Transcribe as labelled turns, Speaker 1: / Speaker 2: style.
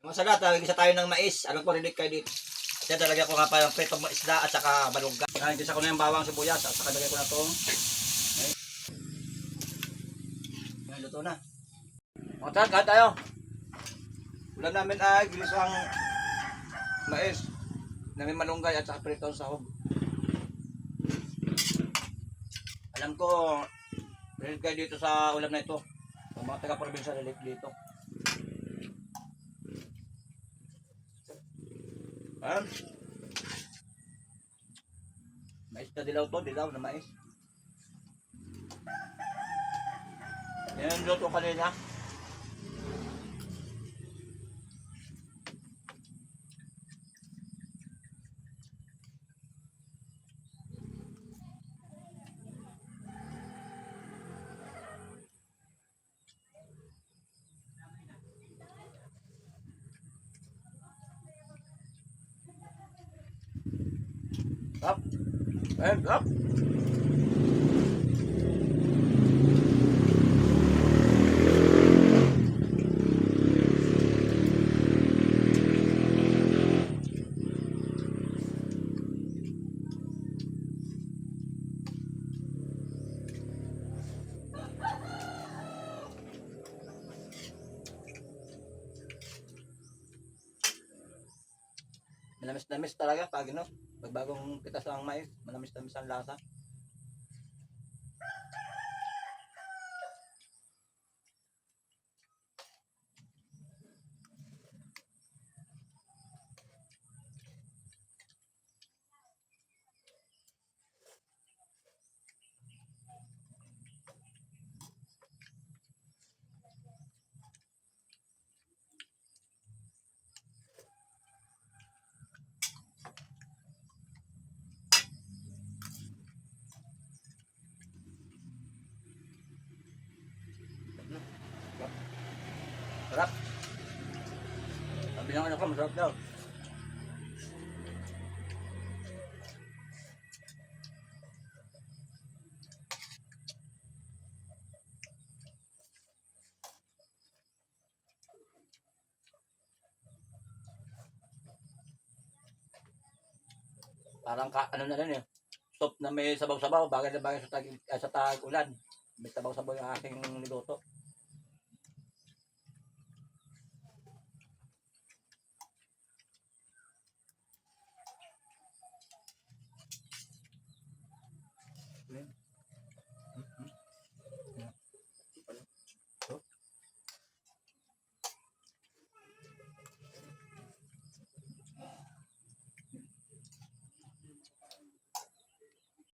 Speaker 1: Mga sagat, gisa tayo ng mais. Alam ko, relate kayo dito. At yan, talagyan ko nga pa yung pretong isda at saka balungga. Gisa ko na yung bawang sibuyas at saka lagay ko na itong mais. Ngayon, luto na. Mga sagat, kain tayo. Ulam namin ay ginisang mais. Namin malunggay at saka pretong sahog. Alam ko, relate kayo dito sa ulam na ito. Ang mga taga-probinsya relate dito. Ayan. Mais na dilaw to, dilaw na mais. Yan ang luto kanina. Up. And up. Manamis-namis talaga pag ano, pag bagong pitas ang mais, manamis-namis ang lasa. Sarap. Sabi ng anak ko, masarap daw. Parang ano na rin eh. Stop na may sabaw-sabaw, bagay na bagay sa tag-ulan. May sabaw-sabaw yung aking niluto.